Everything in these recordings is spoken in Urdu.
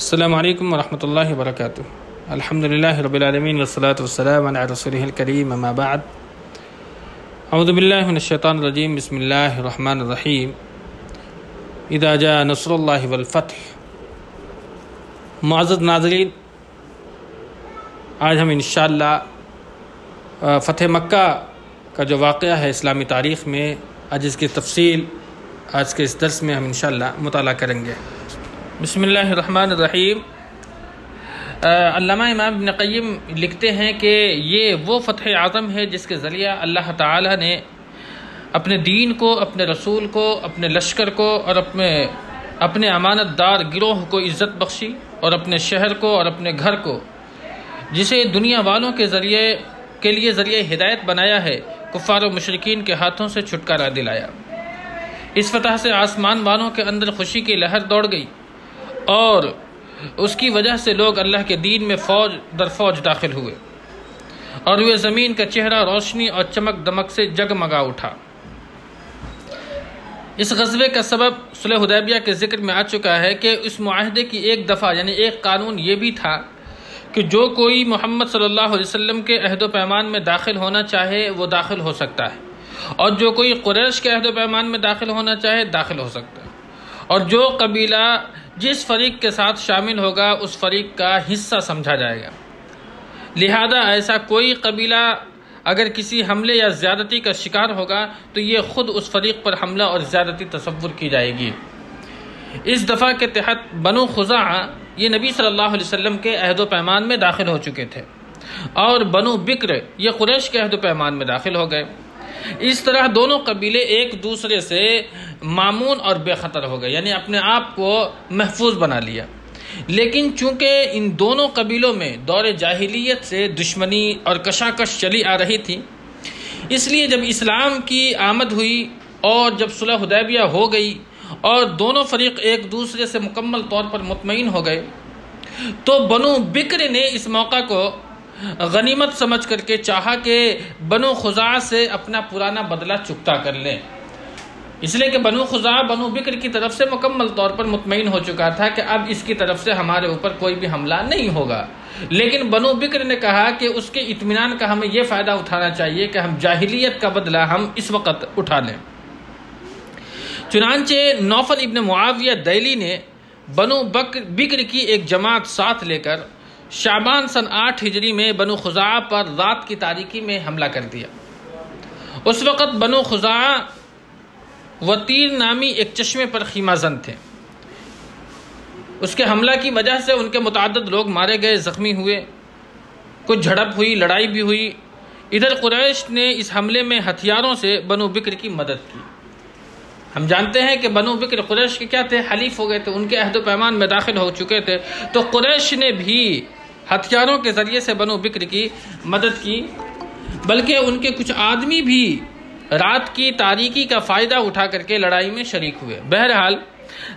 السلام علیکم ورحمۃ اللہ وبرکاتہ۔ الحمدللہ رب العالمین والصلاة والسلام علی رسولہ الکریم، اما بعد، اعوذ باللہ من الشیطان الرجیم، بسم اللہ الرحمن الرحیم۔ اذا جاء نصر اللہ والفتح۔ معزز ناظرین، آج ہم انشاءاللہ فتح مکہ کا جو واقعہ ہے اسلامی تاریخ میں، آج اس کی تفصیل آج کے اس درس میں ہم انشاءاللہ مطالعہ کریں گے۔ بسم اللہ الرحمن الرحیم۔ علامہ امام ابن قیم لکھتے ہیں کہ یہ وہ فتح اعظم ہے جس کے ذریعہ اللہ تعالی نے اپنے دین کو، اپنے رسول کو، اپنے لشکر کو اور اپنے امانت دار گروہ کو عزت بخشی، اور اپنے شہر کو اور اپنے گھر کو، جسے دنیا والوں کے لیے ذریعہ ہدایت بنایا ہے، کفار و مشرکین کے ہاتھوں سے چھٹکارا دلایا۔ اس فتح سے آسمان والوں کے اندر خوشی کی لہر دوڑ گئی، اور اس کی وجہ سے لوگ اللہ کے دین میں فوج در فوج داخل ہوئے، اور وہ زمین کا چہرہ روشنی اور چمک دمک سے جگمگا اٹھا۔ اس غزوے کا سبب صلح حدیبیہ کے ذکر میں آ چکا ہے کہ اس معاہدے کی ایک دفعہ یعنی ایک قانون یہ بھی تھا کہ جو کوئی محمد صلی اللہ علیہ وسلم کے عہد و پیمان میں داخل ہونا چاہے وہ داخل ہو سکتا ہے، اور جو کوئی قریش کے عہد و پیمان میں داخل ہونا چاہے داخل ہو سکتا ہے، اور جو قبیلہ جس فریق کے ساتھ شامل ہوگا اس فریق کا حصہ سمجھا جائے گا۔ لہذا ایسا کوئی قبیلہ اگر کسی حملے یا زیادتی کا شکار ہوگا تو یہ خود اس فریق پر حملہ اور زیادتی تصور کی جائے گی۔ اس دفعہ کے تحت بنو خزاعہ یہ نبی صلی اللہ علیہ وسلم کے عہد و پیمان میں داخل ہو چکے تھے، اور بنو بکر یہ قریش کے عہد و پیمان میں داخل ہو گئے۔ اس طرح دونوں قبیلے ایک دوسرے سے مامون اور بے خطر ہو گئے، یعنی اپنے آپ کو محفوظ بنا لیا۔ لیکن چونکہ ان دونوں قبیلوں میں دور جاہلیت سے دشمنی اور کشاکش چلی آ رہی تھی، اس لیے جب اسلام کی آمد ہوئی اور جب صلح حدیبیہ ہو گئی اور دونوں فریق ایک دوسرے سے مکمل طور پر مطمئن ہو گئے، تو بنو بکر نے اس موقع کو غنیمت سمجھ کر کے چاہا کہ بنو خزاعہ سے اپنا پرانا بدلہ چکتا کر لیں، اس لیے کہ بنو خزاعہ بنو بکر کی طرف سے مکمل طور پر مطمئن ہو چکا تھا کہ اب اس کی طرف سے ہمارے اوپر کوئی بھی حملہ نہیں ہوگا۔ لیکن بنو بکر نے کہا کہ اس کے اطمینان کا ہمیں یہ فائدہ اٹھانا چاہیے کہ ہم جاہلیت کا بدلہ ہم اس وقت اٹھا لیں۔ چنانچہ نوفل ابن معاویہ دیلی نے بنو بکر کی ایک جماعت ساتھ لے کر شعبان سن 8 ہجری میں بنو خزاعہ پر رات کی تاریکی میں حملہ کر دیا۔ اس وقت بنو خزاعہ وطیر نامی ایک چشمے پر خیمہ زن تھے۔ اس کے حملہ کی وجہ سے ان کے متعدد لوگ مارے گئے، زخمی ہوئے، کچھ جھڑپ ہوئی، لڑائی بھی ہوئی۔ ادھر قریش نے اس حملے میں ہتھیاروں سے بنو بکر کی مدد کی۔ ہم جانتے ہیں کہ بنو بکر قریش کے کیا تھے؟ حلیف ہو گئے تھے، ان کے عہد و پیمان میں داخل ہو چکے تھے، تو قریش نے بھی ہتھیاروں کے ذریعے سے بنو بکر کی مدد کی، بلکہ ان کے کچھ آدمی بھی رات کی تاریکی کا فائدہ اٹھا کر کے لڑائی میں شریک ہوئے۔ بہرحال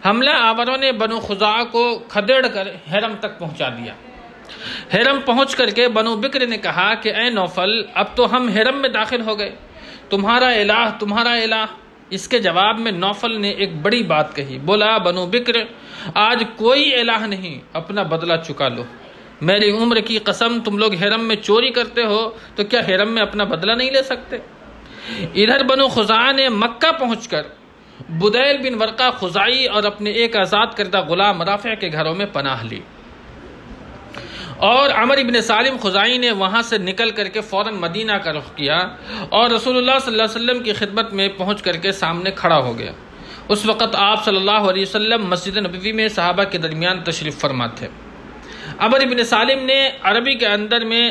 حملہ آوروں نے بنو خزاعہ کو کھدیڑ کر حرم تک پہنچا دیا۔ حرم پہنچ کر کے بنو بکر نے کہا کہ اے نوفل، اب تو ہم حرم میں داخل ہو گئے، تمہارا الہ۔ اس کے جواب میں نوفل نے ایک بڑی بات کہی، بولا بنو بکر، آج کوئی الہ نہیں، اپنا بدلہ چکا لو۔ میری عمر کی قسم، تم لوگ حرم میں چوری کرتے ہو تو کیا حرم میں اپنا بدلہ نہیں لے سکتے؟ ادھر بنو خزاعہ نے مکہ پہنچ کر بدیل بن ورقہ خزاعی اور اپنے ایک آزاد کردہ غلام رافع کے گھروں میں پناہ لی، اور عمر بن سالم خزاعی نے وہاں سے نکل کر کے فوراً مدینہ کا رخ کیا اور رسول اللہ صلی اللہ علیہ وسلم کی خدمت میں پہنچ کر کے سامنے کھڑا ہو گیا۔ اس وقت آپ صلی اللہ علیہ وسلم مسجد نبوی میں صحابہ کے درمیان تشریف فرما تھے۔ عمر بن سالم نے عربی کے اندر میں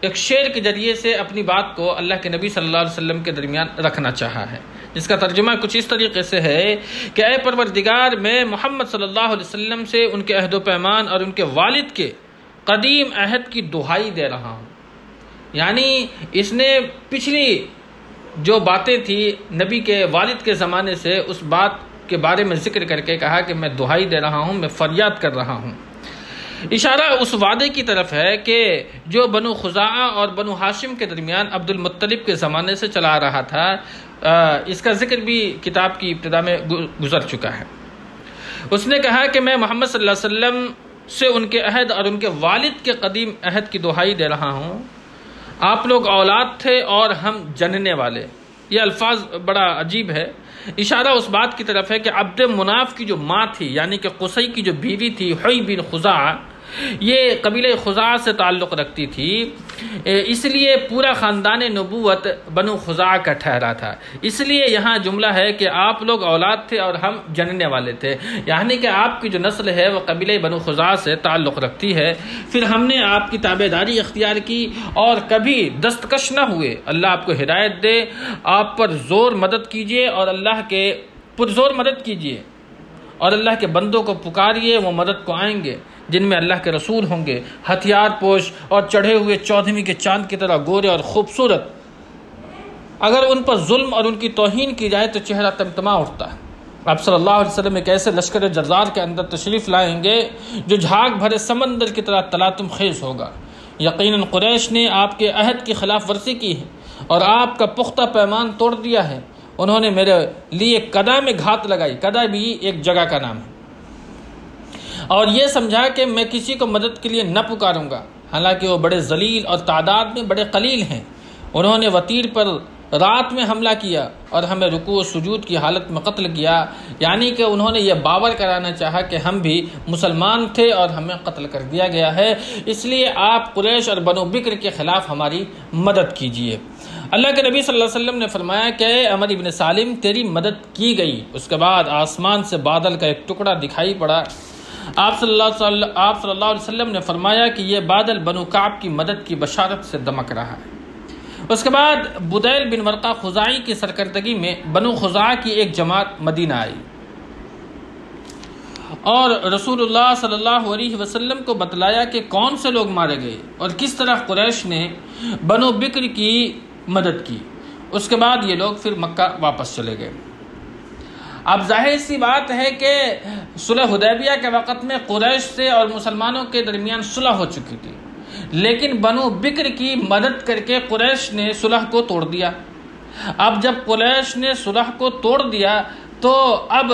ایک شعر کے ذریعے سے اپنی بات کو اللہ کے نبی صلی اللہ علیہ وسلم کے درمیان رکھنا چاہا ہے، جس کا ترجمہ کچھ اس طریقے سے ہے کہ اے پروردگار، میں محمد صلی اللہ علیہ وسلم سے ان کے عہد و پیمان اور ان کے والد کے قدیم عہد کی دہائی دے رہا ہوں۔ یعنی اس نے پچھلی جو باتیں تھی نبی کے والد کے زمانے سے، اس بات کے بارے میں ذکر کر کے کہا کہ میں دہائی دے رہا ہوں، میں فریاد کر رہا ہوں۔ اشارہ اس وعدے کی طرف ہے کہ جو بنو خزاعہ اور بنو ہاشم کے درمیان عبد المطلب کے زمانے سے چلا رہا تھا، اس کا ذکر بھی کتاب کی ابتدا میں گزر چکا ہے۔ اس نے کہا کہ میں محمد صلی اللہ علیہ وسلم سے ان کے عہد اور ان کے والد کے قدیم عہد کی دہائی دے رہا ہوں، آپ لوگ اولاد تھے اور ہم جننے والے۔ یہ الفاظ بڑا عجیب ہے، اشارہ اس بات کی طرف ہے کہ عبد مناف کی جو ماں تھی، یعنی کہ قصی کی جو بیوی تھی حی بن خزاعہ، یہ قبیلہ خزاعہ سے تعلق رکھتی تھی، اس لیے پورا خاندان نبوت بنو خزاعہ کا ٹھہرا تھا۔ اس لیے یہاں جملہ ہے کہ آپ لوگ اولاد تھے اور ہم جننے والے تھے، یعنی کہ آپ کی جو نسل ہے وہ قبیلہ بنو خزاعہ سے تعلق رکھتی ہے۔ پھر ہم نے آپ کی تابعداری اختیار کی اور کبھی دستکش نہ ہوئے۔ اللہ آپ کو ہدایت دے، آپ پر زور مدد کیجیے اور اللہ کے پرزور مدد کیجیے، اور اللہ کے بندوں کو پکاریے، وہ مدد کو آئیں گے جن میں اللہ کے رسول ہوں گے، ہتھیار پوش اور چڑھے ہوئے چودھویں کے چاند کی طرح گورے اور خوبصورت۔ اگر ان پر ظلم اور ان کی توہین کی جائے تو چہرہ تمتما اٹھتا ہے۔ آپ صلی اللہ علیہ وسلم ایک ایسے لشکر جرار کے اندر تشریف لائیں گے جو جھاگ بھرے سمندر کی طرح تلاطم خیز ہوگا۔ یقیناً قریش نے آپ کے عہد کی خلاف ورزی کی ہے اور آپ کا پختہ پیمان توڑ دیا ہے۔ انہوں نے میرے لیے کدا میں گھات لگائی، کدا بھی ایک جگہ کا نام ہے، اور یہ سمجھا کہ میں کسی کو مدد کے لیے نہ پکاروں گا، حالانکہ وہ بڑے ذلیل اور تعداد میں بڑے قلیل ہیں۔ انہوں نے وتیر پر رات میں حملہ کیا اور ہمیں رکوع و سجود کی حالت میں قتل کیا، یعنی کہ انہوں نے یہ باور کرانا چاہا کہ ہم بھی مسلمان تھے اور ہمیں قتل کر دیا گیا ہے، اس لیے آپ قریش اور بنو بکر کے خلاف ہماری مدد کیجیے۔ اللہ کے نبی صلی اللہ علیہ وسلم نے فرمایا کہ اے عمر بن سالم، تیری مدد کی گئی۔ اس کے بعد آسمان سے بادل کا ایک ٹکڑا دکھائی پڑا۔ آپ صلی اللہ علیہ وسلم نے فرمایا کہ یہ بادل بنو کعب کی مدد کی بشارت سے دمک رہا ہے۔ اس کے بعد بدیل بن ورقہ خزاعی کی سرکردگی میں بنو خزاعہ کی ایک جماعت مدینہ آئی اور رسول اللہ صلی اللہ علیہ وسلم کو بتلایا کہ کون سے لوگ مارے گئے اور کس طرح قریش نے بنو بکر کی مدد کی۔ اس کے بعد یہ لوگ پھر مکہ واپس چلے گئے۔ اب ظاہر سی بات ہے کہ صلح حدیبیہ کے وقت میں قریش سے اور مسلمانوں کے درمیان صلح ہو چکی تھی، لیکن بنو بکر کی مدد کر کے قریش نے صلح کو توڑ دیا۔ اب جب قریش نے صلح کو توڑ دیا تو اب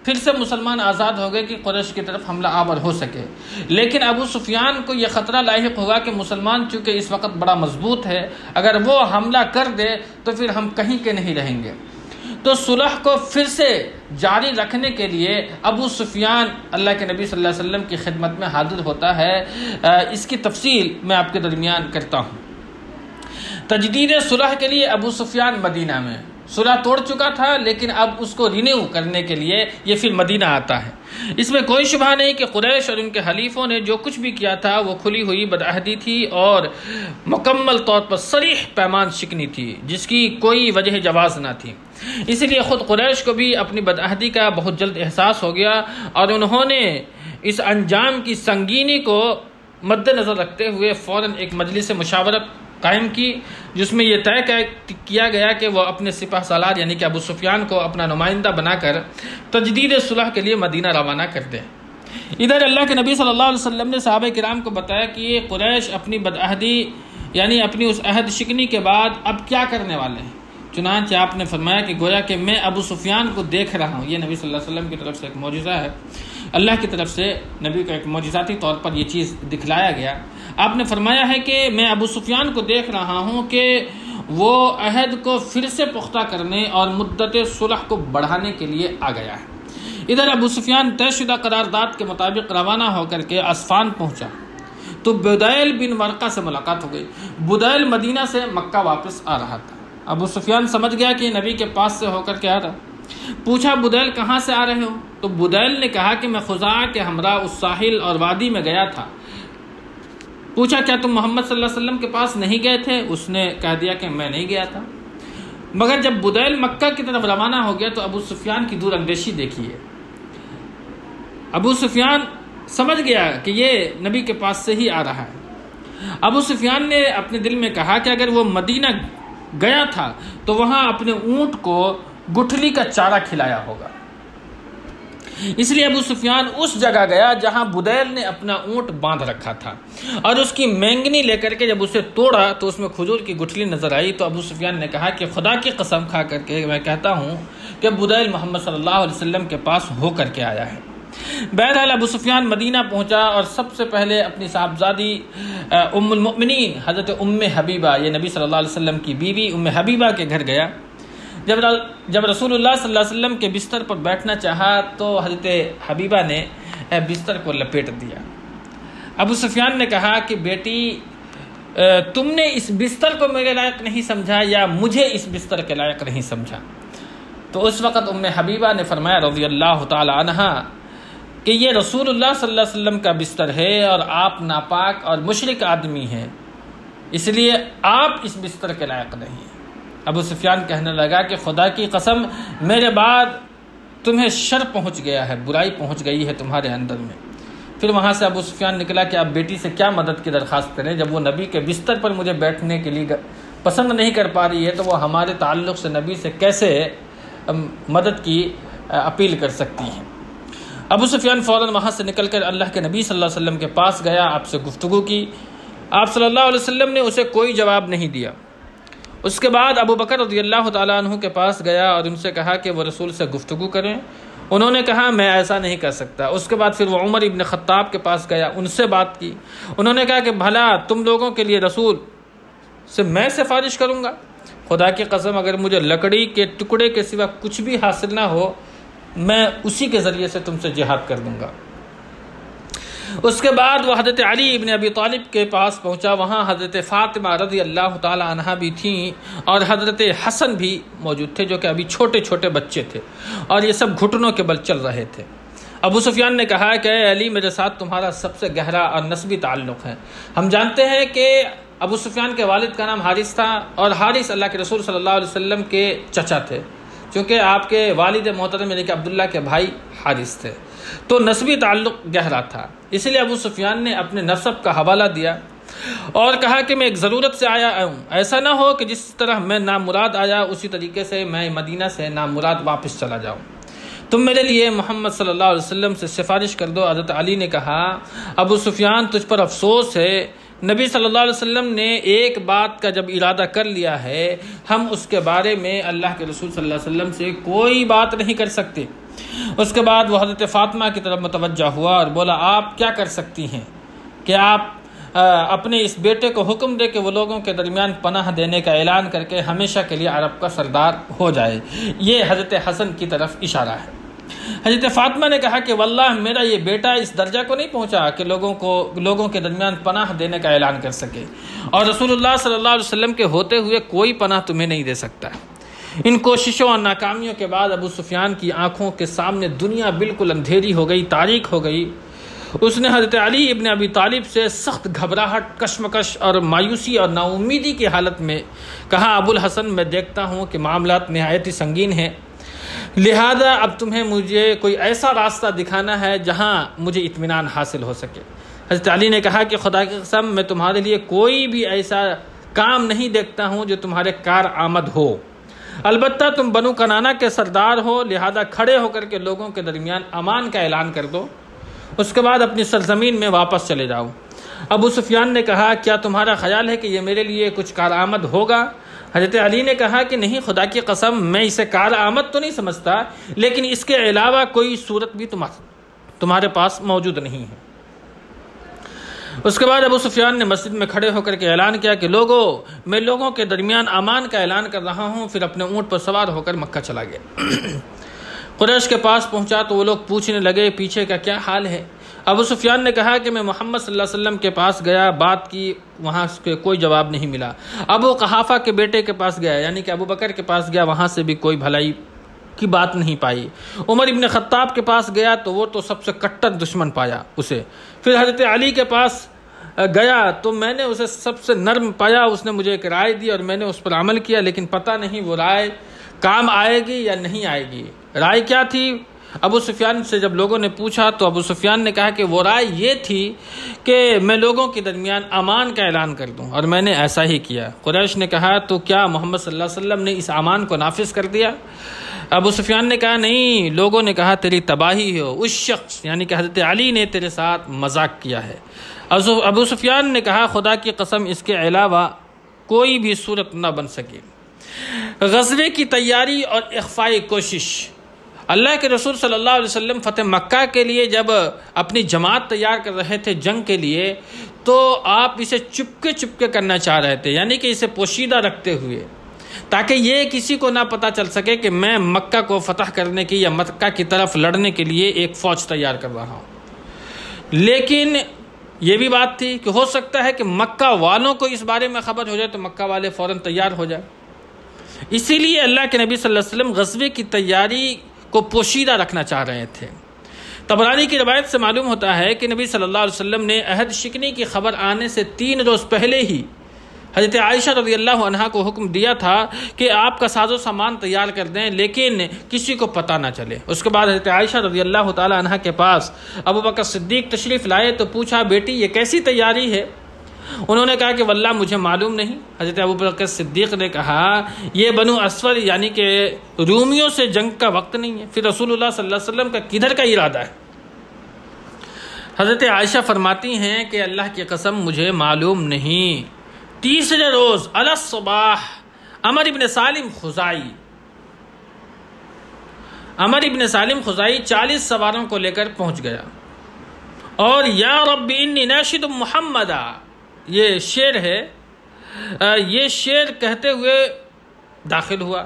پھر سے مسلمان آزاد ہو گئے کہ قریش کی طرف حملہ آور ہو سکے، لیکن ابو سفیان کو یہ خطرہ لاحق ہوا کہ مسلمان چونکہ اس وقت بڑا مضبوط ہے، اگر وہ حملہ کر دے تو پھر ہم کہیں کے نہیں رہیں گے۔ تو صلح کو پھر سے جاری رکھنے کے لیے ابو سفیان اللہ کے نبی صلی اللہ علیہ وسلم کی خدمت میں حاضر ہوتا ہے۔ اس کی تفصیل میں آپ کے درمیان کرتا ہوں۔ تجدید صلح کے لیے ابو سفیان مدینہ میں، صلح توڑ چکا تھا لیکن اب اس کو رینیو کرنے کے لیے یہ پھر مدینہ آتا ہے۔ اس میں کوئی شبہ نہیں کہ قریش اور ان کے حلیفوں نے جو کچھ بھی کیا تھا وہ کھلی ہوئی بدعہدی تھی اور مکمل طور پر صریح پیمان شکنی تھی جس کی کوئی وجہ جواز نہ تھی۔ اس لیے خود قریش کو بھی اپنی بدعہدی کا بہت جلد احساس ہو گیا اور انہوں نے اس انجام کی سنگینی کو مد نظر رکھتے ہوئے فوراً ایک مجلس مشاورت قائم کی جس میں یہ طے کیا گیا کہ وہ اپنے سپہ سالار یعنی کہ ابو سفیان کو اپنا نمائندہ بنا کر تجدید صلح کے لیے مدینہ روانہ کر دیں۔ ادھر اللہ کے نبی صلی اللہ علیہ وسلم نے صحابہ کرام کو بتایا کہ یہ قریش اپنی بدعہدی یعنی اپنی اس عہد شکنی کے بعد اب کیا کرنے والے ہیں۔ چنانچہ آپ نے فرمایا کہ گویا کہ میں ابو سفیان کو دیکھ رہا ہوں۔ یہ نبی صلی اللہ علیہ وسلم کی طرف سے ایک معجزہ ہے، اللہ کی طرف سے نبی کو ایک معجزاتی طور پر یہ چیز دکھلایا گیا۔ آپ نے فرمایا ہے کہ میں ابو سفیان کو دیکھ رہا ہوں کہ وہ عہد کو پھر سے پختہ کرنے اور مدت صلح کو بڑھانے کے لیے آ گیا ہے۔ ادھر ابو سفیان طے شدہ قرارداد کے مطابق روانہ ہو کر کے اسفان پہنچا تو بدیل بن ورقہ سے ملاقات ہو گئی۔ بدیل مدینہ سے مکہ واپس آ رہا تھا۔ ابو سفیان سمجھ گیا کہ نبی کے پاس سے ہو کر کے آ رہا۔ پوچھا بدیل کہاں سے آ رہے ہو؟ تو بدیل نے کہا کہ میں خزاعہ کے ہمراہ اس ساحل اور وادی میں گیا تھا۔ پوچھا کیا تم محمد صلی اللہ علیہ وسلم کے پاس نہیں گئے تھے؟ اس نے کہہ دیا کہ میں نہیں گیا تھا۔ مگر جب بدیل مکہ کی طرف روانہ ہو گیا تو ابو سفیان کی دور اندیشی دیکھیے۔ ابو سفیان سمجھ گیا کہ یہ نبی کے پاس سے ہی آ رہا ہے۔ ابو سفیان نے اپنے دل میں کہا کہ اگر وہ مدینہ گیا تھا تو وہاں اپنے اونٹ کو گٹھلی کا چارہ کھلایا ہوگا، اس لیے ابو سفیان اس جگہ گیا جہاں بدیل نے اپنا اونٹ باندھ رکھا تھا اور اس کی مینگنی لے کر کے جب اسے توڑا تو اس میں کھجور کی گٹھلی نظر آئی۔ تو ابو سفیان نے کہا کہ خدا کی قسم کھا کر کے میں کہتا ہوں کہ بدیل محمد صلی اللہ علیہ وسلم کے پاس ہو کر کے آیا ہے۔ بہرحال ابو سفیان مدینہ پہنچا اور سب سے پہلے اپنی صاحبزادی ام المؤمنین حضرت ام حبیبہ، یہ نبی صلی اللہ علیہ وسلم کی بیوی ام حبیبہ کے گھر گیا۔ جب رسول اللہ صلی اللہ علیہ وسلم کے بستر پر بیٹھنا چاہا تو حضرت حبیبہ نے بستر کو لپیٹ دیا۔ ابو سفیان نے کہا کہ بیٹی تم نے اس بستر کو میرے لائق نہیں سمجھا یا مجھے اس بستر کے لائق نہیں سمجھا؟ تو اس وقت ام حبیبہ نے فرمایا رضی اللہ تعالی عنہا کہ یہ رسول اللہ صلی اللہ علیہ وسلم کا بستر ہے اور آپ ناپاک اور مشرک آدمی ہیں، اس لیے آپ اس بستر کے لائق نہیں ہیں۔ ابو سفیان کہنے لگا کہ خدا کی قسم میرے بعد تمہیں شر پہنچ گیا ہے، برائی پہنچ گئی ہے تمہارے اندر میں۔ پھر وہاں سے ابو سفیان نکلا کہ آپ بیٹی سے کیا مدد کی درخواست کریں، جب وہ نبی کے بستر پر مجھے بیٹھنے کے لیے پسند نہیں کر پا رہی ہے تو وہ ہمارے تعلق سے نبی سے کیسے مدد کی اپیل کر سکتی ہیں۔ ابو سفیان فوراً وہاں سے نکل کر اللہ کے نبی صلی اللہ علیہ وسلم کے پاس گیا، آپ سے گفتگو کی۔ آپ صلی اللہ علیہ وسلم نے اسے کوئی جواب نہیں دیا۔ اس کے بعد ابو بکر رضی اللہ تعالیٰ عنہ کے پاس گیا اور ان سے کہا کہ وہ رسول سے گفتگو کریں۔ انہوں نے کہا میں ایسا نہیں کر سکتا۔ اس کے بعد پھر وہ عمر ابن خطاب کے پاس گیا، ان سے بات کی۔ انہوں نے کہا کہ بھلا تم لوگوں کے لیے رسول سے میں سفارش کروں گا؟ خدا کی قسم اگر مجھے لکڑی کے ٹکڑے کے سوا کچھ بھی حاصل نہ ہو میں اسی کے ذریعے سے تم سے جہاد کر دوں گا۔ اس کے بعد وہ حضرت علی ابن ابی طالب کے پاس پہنچا، وہاں حضرت فاطمہ رضی اللہ تعالی عنہا بھی تھیں اور حضرت حسن بھی موجود تھے جو کہ ابھی چھوٹے چھوٹے بچے تھے اور یہ سب گھٹنوں کے بل چل رہے تھے۔ ابو سفیان نے کہا کہ اے علی میرے ساتھ تمہارا سب سے گہرا اور نسبی تعلق ہے۔ ہم جانتے ہیں کہ ابو سفیان کے والد کا نام حارث تھا اور حارث اللہ کے رسول صلی اللہ علیہ وسلم کے چچا تھے، چونکہ آپ کے والد محترم یعنی کہ عبداللہ کے بھائی حارث تھے، تو نسبی تعلق گہرا تھا۔ اس لیے ابو سفیان نے اپنے نسب کا حوالہ دیا اور کہا کہ میں ایک ضرورت سے آیا ہوں، ایسا نہ ہو کہ جس طرح میں نامراد آیا اسی طریقے سے میں مدینہ سے نامراد واپس چلا جاؤں، تم میرے لیے محمد صلی اللہ علیہ وسلم سے سفارش کر دو۔ حضرت علی نے کہا ابو سفیان تجھ پر افسوس ہے، نبی صلی اللہ علیہ وسلم نے ایک بات کا جب ارادہ کر لیا ہے ہم اس کے بارے میں اللہ کے رسول صلی اللہ علیہ وسلم سے کوئی بات نہیں کر سکتے۔ اس کے بعد وہ حضرت فاطمہ کی طرف متوجہ ہوا اور بولا آپ کیا کر سکتی ہیں کہ آپ اپنے اس بیٹے کو حکم دے کہ وہ لوگوں کے درمیان پناہ دینے کا اعلان کر کے ہمیشہ کے لیے عرب کا سردار ہو جائے۔ یہ حضرت حسن کی طرف اشارہ ہے۔ حضرت فاطمہ نے کہا کہ واللہ میرا یہ بیٹا اس درجہ کو نہیں پہنچا کہ لوگوں کے درمیان پناہ دینے کا اعلان کر سکے، اور رسول اللہ صلی اللہ علیہ وسلم کے ہوتے ہوئے کوئی پناہ تمہیں نہیں دے سکتا۔ ان کوششوں اور ناکامیوں کے بعد ابو سفیان کی آنکھوں کے سامنے دنیا بالکل اندھیری ہو گئی، تاریک ہو گئی۔ اس نے حضرت علی ابن ابی طالب سے سخت گھبراہٹ، کشمکش اور مایوسی اور نا امیدی کی حالت میں کہا ابو الحسن میں دیکھتا ہوں کہ معاملات نہایت ہی سنگین ہیں، لہذا اب تمہیں مجھے کوئی ایسا راستہ دکھانا ہے جہاں مجھے اطمینان حاصل ہو سکے۔ حضرت علی نے کہا کہ خدا کی قسم میں تمہارے لیے کوئی بھی ایسا کام نہیں دیکھتا ہوں جو تمہارے کار آمد ہو، البتہ تم بنو کنانہ کے سردار ہو، لہذا کھڑے ہو کر کے لوگوں کے درمیان امان کا اعلان کر دو، اس کے بعد اپنی سرزمین میں واپس چلے جاؤ۔ ابو سفیان نے کہا کیا تمہارا خیال ہے کہ یہ میرے لیے کچھ کارآمد ہوگا؟ حضرت علی نے کہا کہ نہیں، خدا کی قسم میں اسے کارآمد تو نہیں سمجھتا، لیکن اس کے علاوہ کوئی صورت بھی تمہارے پاس موجود نہیں ہے۔ اس کے بعد ابو سفیان نے مسجد میں کھڑے ہو کر کے اعلان کیا کہ میں لوگوں کے درمیان امان کا اعلان کر رہا ہوں، پھر اپنے اونٹ پر سوار ہو کر مکہ چلا گیا۔ قریش کے پاس پہنچا تو وہ لوگ پوچھنے لگے پیچھے کا کیا حال ہے۔ ابو سفیان نے کہا کہ میں محمد صلی اللہ علیہ وسلم کے پاس گیا، بات کی، وہاں سے کوئی جواب نہیں ملا۔ ابو قحافہ کے بیٹے کے پاس گیا یعنی کہ ابو بکر کے پاس گیا، وہاں سے بھی کوئی بھلائی کی بات نہیں پائی۔ عمر ابن خطاب کے پاس گیا تو وہ تو سب سے کٹر دشمن پایا اسے۔ پھر حضرت علی کے پاس گیا تو میں نے اسے سب سے نرم پایا، اس نے مجھے ایک رائے دی اور میں نے اس پر عمل کیا، لیکن پتہ نہیں وہ رائے کام آئے گی یا نہیں آئے گی۔ رائے کیا تھی؟ ابو سفیان سے جب لوگوں نے پوچھا تو ابو سفیان نے کہا کہ وہ رائے یہ تھی کہ میں لوگوں کے درمیان امان کا اعلان کر دوں، اور میں نے ایسا ہی کیا۔ قریش نے کہا تو کیا محمد صلی اللہ علیہ وسلم نے اس امان کو نافذ کر دیا؟ ابو سفیان نے کہا نہیں، لوگوں نے کہا تیری تباہی ہو، اس شخص یعنی کہ حضرت علی نے تیرے ساتھ مذاق کیا ہے۔ ابو سفیان نے کہا خدا کی قسم اس کے علاوہ کوئی بھی صورت نہ بن سکے۔ غزوے کی تیاری اور اخفائی کوشش۔ اللہ کے رسول صلی اللہ علیہ وسلم فتح مکہ کے لیے جب اپنی جماعت تیار کر رہے تھے جنگ کے لیے، تو آپ اسے چپکے کرنا چاہ رہے تھے، یعنی کہ اسے پوشیدہ رکھتے ہوئے، تاکہ یہ کسی کو نہ پتہ چل سکے کہ میں مکہ کو فتح کرنے کی یا مکہ کی طرف لڑنے کے لیے ایک فوج تیار کر رہا ہوں۔ لیکن یہ بھی بات تھی کہ ہو سکتا ہے کہ مکہ والوں کو اس بارے میں خبر ہو جائے تو مکہ والے فوراً تیار ہو جائے، اسی لیے اللہ کے نبی صلی اللہ علیہ وسلم غزوے کی تیاری کو پوشیدہ رکھنا چاہ رہے تھے۔ طبرانی کی روایت سے معلوم ہوتا ہے کہ نبی صلی اللہ علیہ وسلم نے عہد شکنی کی خبر آنے سے 3 روز پہلے ہی حضرت عائشہ رضی اللہ عنہا کو حکم دیا تھا کہ آپ کا ساز و سامان تیار کر دیں لیکن کسی کو پتہ نہ چلے۔ اس کے بعد حضرت عائشہ رضی اللہ تعالی عنہا کے پاس ابوبکر صدیق تشریف لائے تو پوچھا، بیٹی یہ کیسی تیاری ہے؟ انہوں نے کہا کہ واللہ مجھے معلوم نہیں۔ حضرت ابوبکر صدیق نے کہا، یہ بنو اسود یعنی کہ رومیوں سے جنگ کا وقت نہیں ہے، پھر رسول اللہ صلی اللہ علیہ وسلم کا کدھر کا ارادہ ہے؟ حضرت عائشہ فرماتی ہیں کہ اللہ کی قسم مجھے معلوم نہیں۔ تیسرے روز علی الصباح عمر ابن سالم خزائی 40 سواروں کو لے کر پہنچ گیا اور یا رب انی ناشد محمدا، یہ شعر ہے، یہ شعر کہتے ہوئے داخل ہوا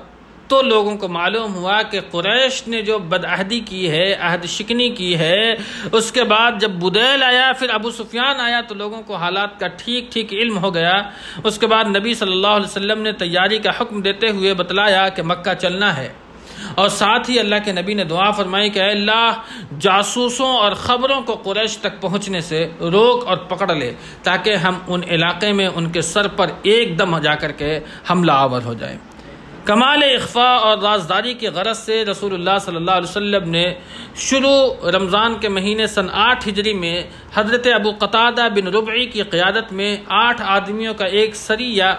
تو لوگوں کو معلوم ہوا کہ قریش نے جو بدعہدی کی ہے، عہد شکنی کی ہے، اس کے بعد جب بدیل آیا پھر ابو سفیان آیا تو لوگوں کو حالات کا ٹھیک علم ہو گیا۔ اس کے بعد نبی صلی اللہ علیہ وسلم نے تیاری کا حکم دیتے ہوئے بتلایا کہ مکہ چلنا ہے، اور ساتھ ہی اللہ کے نبی نے دعا فرمائی کہ اے اللہ جاسوسوں اور خبروں کو قریش تک پہنچنے سے روک اور پکڑ لے تاکہ ہم ان علاقے میں ان کے سر پر ایک دم جا کر کے حملہ آور ہو جائے۔ کمال اخفاء اور رازداری کی غرض سے رسول اللہ صلی اللہ علیہ وسلم نے شروع رمضان کے مہینے سن 8 ہجری میں حضرت ابو قتادہ بن ربعی کی قیادت میں 8 آدمیوں کا ایک سریہ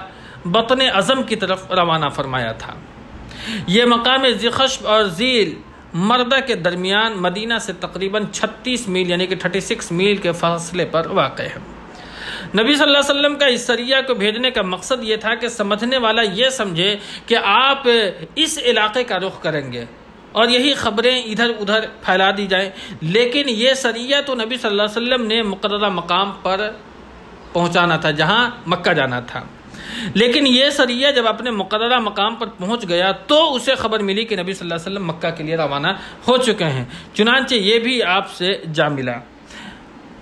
بطن عظم کی طرف روانہ فرمایا تھا۔ یہ مقام ذیخشب اور ذیل مردہ کے درمیان مدینہ سے تقریباً 36 میل یعنی کہ 36 میل کے فاصلے پر واقع ہے۔ نبی صلی اللہ علیہ وسلم کا اس سریہ کو بھیجنے کا مقصد یہ تھا کہ سمجھنے والا یہ سمجھے کہ آپ اس علاقے کا رخ کریں گے اور یہی خبریں ادھر ادھر پھیلا دی جائیں، لیکن یہ سریہ تو نبی صلی اللہ علیہ وسلم نے مقررہ مقام پر پہنچانا تھا جہاں مکہ جانا تھا، لیکن یہ سریہ جب اپنے مقررہ مقام پر پہنچ گیا تو اسے خبر ملی کہ نبی صلی اللہ علیہ وسلم مکہ کے لیے روانہ ہو چکے ہیں، چنانچہ یہ بھی آپ سے جا ملا۔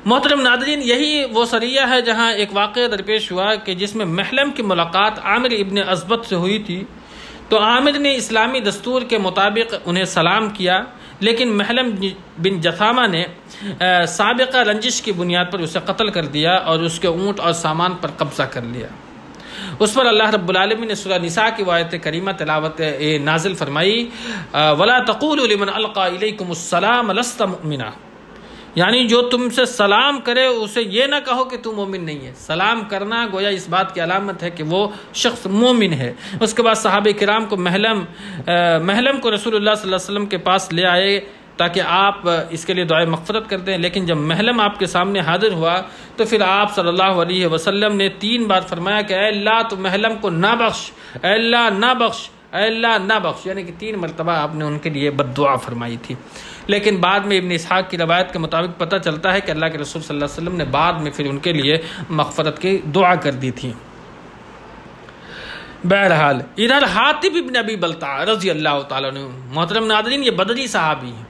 محترم ناظرین، یہی وہ سریہ ہے جہاں ایک واقعہ درپیش ہوا کہ جس میں محلم کی ملاقات عامر ابن ازبط سے ہوئی تھی، تو عامر نے اسلامی دستور کے مطابق انہیں سلام کیا، لیکن محلم بن جثامہ نے سابقہ رنجش کی بنیاد پر اسے قتل کر دیا اور اس کے اونٹ اور سامان پر قبضہ کر لیا۔ اس پر اللہ رب العالمین نے سورہ نساء کی آیت کریمہ تلاوت نازل فرمائی، وَلَا تَقُولُوا لِمَنْ أَلْقَى إِلَيْكُمُ السَّلَامَ لَسْتَ مُؤْمِنًا، یعنی جو تم سے سلام کرے اسے یہ نہ کہو کہ تو مومن نہیں ہے۔ سلام کرنا گویا اس بات کی علامت ہے کہ وہ شخص مومن ہے۔ اس کے بعد صحابہ کرام کو محلم کو رسول اللہ صلی اللہ علیہ وسلم کے پاس لے آئے تاکہ آپ اس کے لیے دعائے مغفرت کر دیں، لیکن جب محلم آپ کے سامنے حاضر ہوا تو پھر آپ صلی اللہ علیہ وسلم نے 3 بار فرمایا کہ اے اللہ تو محلم کو نہ بخش، اے اللہ نہ بخش، اے اللہ نہ بخش، یعنی کہ 3 مرتبہ آپ نے ان کے لیے بد دعا فرمائی تھی۔ لیکن بعد میں ابن اسحاق کی روایت کے مطابق پتہ چلتا ہے کہ اللہ کے رسول صلی اللہ علیہ وسلم نے بعد میں پھر ان کے لیے مغفرت کی دعا کر دی تھی۔ بہرحال ادھر حاتب ابن ابی بلتع رضی اللہ تعالیٰ عنہ، محترم ناظرین، یہ بدری صحابی ہیں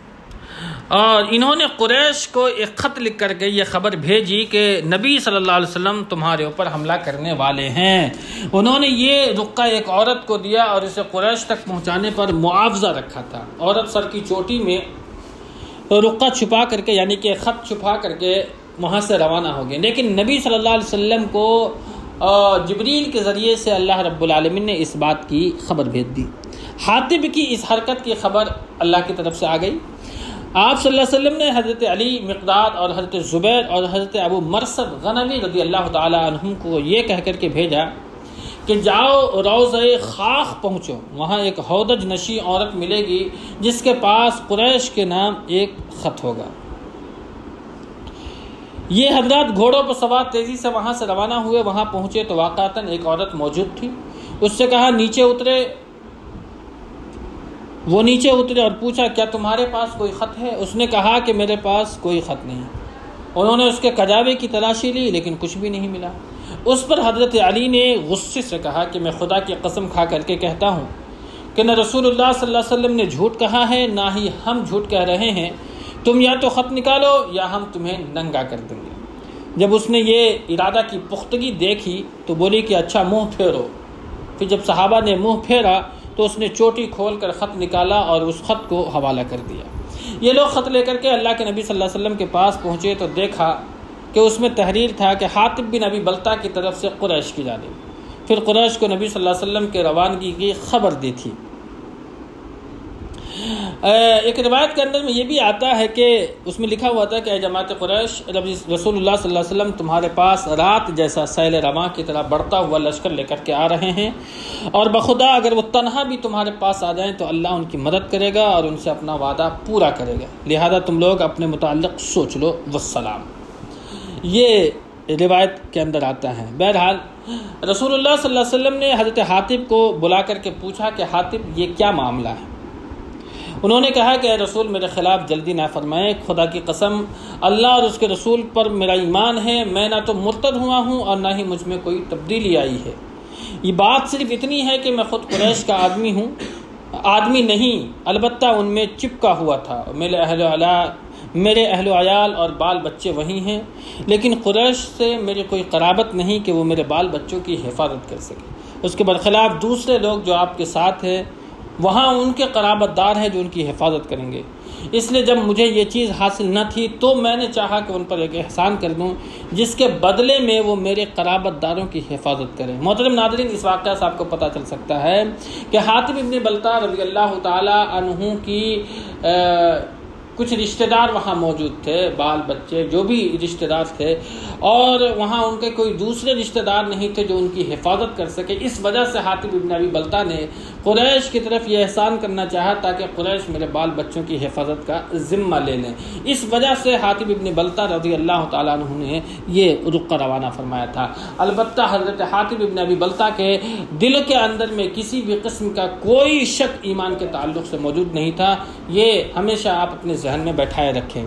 اور انہوں نے قریش کو ایک خط لکھ کر کے یہ خبر بھیجی کہ نبی صلی اللہ علیہ وسلم تمہارے اوپر حملہ کرنے والے ہیں۔ انہوں نے یہ رقعہ ایک عورت کو دیا اور اسے قریش تک پہنچانے پر معاوضہ رکھا تھا۔ عورت سر کی چوٹی میں رقعہ چھپا کر کے یعنی کہ خط چھپا کر کے وہاں سے روانہ ہو گئے، لیکن نبی صلی اللہ علیہ وسلم کو جبریل کے ذریعے سے اللہ رب العالمین نے اس بات کی خبر بھیج دی۔ حاتب کی اس حرکت کی خبر اللہ کی طرف سے آ گئی۔ آپ صلی اللہ علیہ وسلم نے حضرت علی مقداد اور حضرت زبیر اور حضرت ابو مرثد غنوی رضی اللہ تعالی عنہم کو یہ کہہ کر کے بھیجا کہ جاؤ روضہ خاخ پہنچو، وہاں ایک ہودج نشی عورت ملے گی جس کے پاس قریش کے نام ایک خط ہوگا۔ یہ حضرات گھوڑوں پر سوار تیزی سے وہاں سے روانہ ہوئے، وہاں پہنچے تو واقعتاً ایک عورت موجود تھی۔ اس سے کہا نیچے اترے، وہ نیچے اترے اور پوچھا کیا تمہارے پاس کوئی خط ہے؟ اس نے کہا کہ میرے پاس کوئی خط نہیں۔ انہوں نے اس کے کجاوے کی تلاشی لی لیکن کچھ بھی نہیں ملا۔ اس پر حضرت علی نے غصے سے کہا کہ میں خدا کی قسم کھا کر کے کہتا ہوں کہ نہ رسول اللہ صلی اللہ علیہ وسلم نے جھوٹ کہا ہے نہ ہی ہم جھوٹ کہہ رہے ہیں، تم یا تو خط نکالو یا ہم تمہیں ننگا کر دیں گے۔ جب اس نے یہ ارادہ کی پختگی دیکھی تو بولی کہ اچھا منہ پھیرو۔ پھر جب صحابہ نے منہ پھیرا تو اس نے چوٹی کھول کر خط نکالا اور اس خط کو حوالہ کر دیا۔ یہ لوگ خط لے کر کے اللہ کے نبی صلی اللہ علیہ وسلم کے پاس پہنچے تو دیکھا کہ اس میں تحریر تھا کہ حاطب بن ابی بلتہ کی طرف سے قریش کی جانب۔ پھر قریش کو نبی صلی اللہ علیہ وسلم کے روانگی کی خبر دی تھی۔ ایک روایت کے اندر میں یہ بھی آتا ہے کہ اس میں لکھا ہوا تھا کہ اے جماعت قریش، رسول اللہ صلی اللہ علیہ وسلم تمہارے پاس رات جیسا سیل رواں کی طرح بڑھتا ہوا لشکر لے کر کے آ رہے ہیں، اور بخدا اگر وہ تنہا بھی تمہارے پاس آ جائیں تو اللہ ان کی مدد کرے گا اور ان سے اپنا وعدہ پورا کرے گا، لہذا تم لوگ اپنے متعلق سوچ لو، والسلام۔ یہ روایت کے اندر آتا ہے۔ بہرحال رسول اللہ صلی اللہ علیہ وسلم نے حضرت حاطب کو بلا کر کے پوچھا کہ حاطب یہ کیا معاملہ ہے؟ انہوں نے کہا کہ اے رسول میرے خلاف جلدی نہ فرمائیں، خدا کی قسم اللہ اور اس کے رسول پر میرا ایمان ہے، میں نہ تو مرتد ہوا ہوں اور نہ ہی مجھ میں کوئی تبدیلی آئی ہے۔ یہ بات صرف اتنی ہے کہ میں خود قریش کا آدمی نہیں، البتہ ان میں چپکا ہوا تھا، میرے اہل و عیال اور بال بچے وہی ہیں، لیکن قریش سے میری کوئی قرابت نہیں کہ وہ میرے بال بچوں کی حفاظت کر سکے۔ اس کے برخلاف دوسرے لوگ جو آپ کے ساتھ ہیں وہاں ان کے قرابت دار ہیں جو ان کی حفاظت کریں گے، اس لیے جب مجھے یہ چیز حاصل نہ تھی تو میں نے چاہا کہ ان پر ایک احسان کر دوں جس کے بدلے میں وہ میرے قرابت داروں کی حفاظت کریں۔ محترم ناظرین، اس واقعہ سے آپ کو پتہ چل سکتا ہے کہ حاطب ابن بلتہ رضی اللہ تعالی عنہ کی کچھ رشتہ دار وہاں موجود تھے، بال بچے جو بھی رشتہ دار تھے، اور وہاں ان کے کوئی دوسرے رشتہ دار نہیں تھے جو ان کی حفاظت کر سکے۔ اس وجہ سے حاطب ابن ابی بلتہ نے قریش کی طرف یہ احسان کرنا چاہا تاکہ قریش میرے بال بچوں کی حفاظت کا ذمہ لے لیں۔ اس وجہ سے حاطب ابن بلتہ رضی اللہ تعالیٰ عنہ نے یہ رخ روانہ فرمایا تھا۔ البتہ حضرت حاطب ابن ابی بلتہ کے دل کے اندر میں کسی بھی قسم کا کوئی شک ایمان کے تعلق سے موجود نہیں تھا، یہ ہمیشہ آپ اپنے ذہن میں بیٹھائے رکھیں۔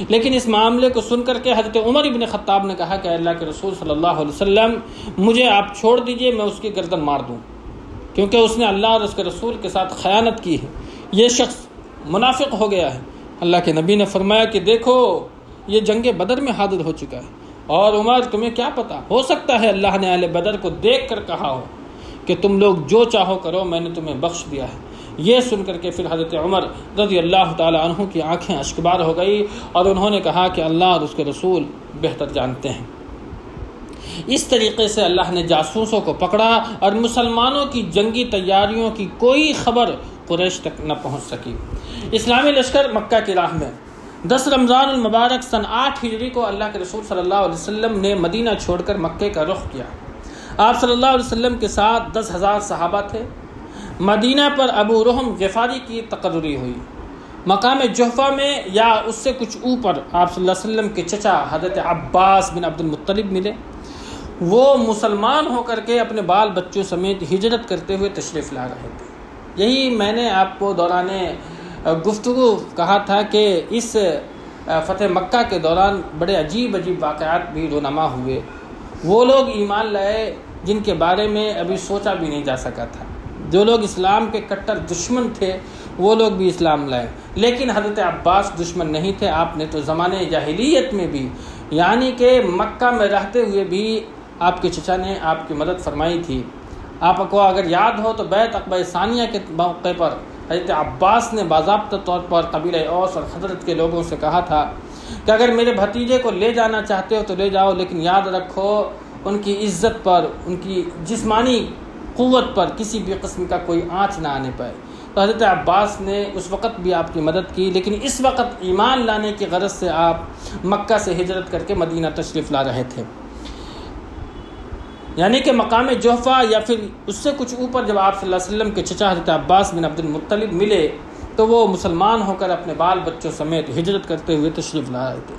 لیکن اس معاملے کو سن کر کے حضرت عمر ابن خطاب نے کہا کہ اللہ کے رسول صلی اللہ علیہ وسلم مجھے آپ چھوڑ دیجئے، میں اس کی گردن مار دوں، کیونکہ اس نے اللہ اور اس کے رسول کے ساتھ خیانت کی ہے، یہ شخص منافق ہو گیا ہے۔ اللہ کے نبی نے فرمایا کہ دیکھو یہ جنگ بدر میں حاضر ہو چکا ہے، اور عمر تمہیں کیا پتا، ہو سکتا ہے اللہ نے اہل بدر کو دیکھ کر کہا ہو کہ تم لوگ جو چاہو کرو، میں نے تمہیں بخش دیا ہے۔ یہ سن کر کے پھر حضرت عمر رضی اللہ تعالی عنہ کی آنکھیں اشکبار ہو گئی اور انہوں نے کہا کہ اللہ اور اس کے رسول بہتر جانتے ہیں۔ اس طریقے سے اللہ نے جاسوسوں کو پکڑا اور مسلمانوں کی جنگی تیاریوں کی کوئی خبر قریش تک نہ پہنچ سکی۔ اسلامی لشکر مکہ کی راہ میں 10 رمضان المبارک سن 8 ہجری کو اللہ کے رسول صلی اللہ علیہ وسلم نے مدینہ چھوڑ کر مکے کا رخ کیا۔ آپ صلی اللہ علیہ وسلم کے ساتھ 10,000 صحابہ تھے۔ مدینہ پر ابو رحم غفاری کی تقرری ہوئی۔ مقام جحفہ میں یا اس سے کچھ اوپر آپ صلی اللہ علیہ وسلم کے چچا حضرت عباس بن عبد المطلب ملے۔ وہ مسلمان ہو کر کے اپنے بال بچوں سمیت ہجرت کرتے ہوئے تشریف لا رہے تھے۔ یہی میں نے آپ کو دوران گفتگو کہا تھا کہ اس فتح مکہ کے دوران بڑے عجیب واقعات بھی رونما ہوئے۔ وہ لوگ ایمان لائے جن کے بارے میں ابھی سوچا بھی نہیں جا سکا تھا۔ جو لوگ اسلام کے کٹر دشمن تھے وہ لوگ بھی اسلام لائے، لیکن حضرت عباس دشمن نہیں تھے۔ آپ نے تو زمانے جاہلیت میں بھی، یعنی کہ مکہ میں رہتے ہوئے بھی آپ کے چچا نے آپ کی مدد فرمائی تھی۔ آپ کو اگر یاد ہو تو بیعت عقبہ ثانیہ کے موقع پر حضرت عباس نے باضابطہ طور پر قبیلہ اوس اور خزرج کے لوگوں سے کہا تھا کہ اگر میرے بھتیجے کو لے جانا چاہتے ہو تو لے جاؤ، لیکن یاد رکھو ان کی عزت پر، ان کی جسمانی قوت پر کسی بھی قسم کا کوئی آنچ نہ آنے پائے۔ تو حضرت عباس نے اس وقت بھی آپ کی مدد کی، لیکن اس وقت ایمان لانے کی غرض سے آپ مکہ سے ہجرت کر کے مدینہ تشریف لا رہے تھے۔ یعنی کہ مقام جحفہ یا پھر اس سے کچھ اوپر جب آپ صلی اللہ علیہ وسلم کے چچا حضرت عباس بن عبد المطلب ملے تو وہ مسلمان ہو کر اپنے بال بچوں سمیت ہجرت کرتے ہوئے تشریف لا رہے تھے۔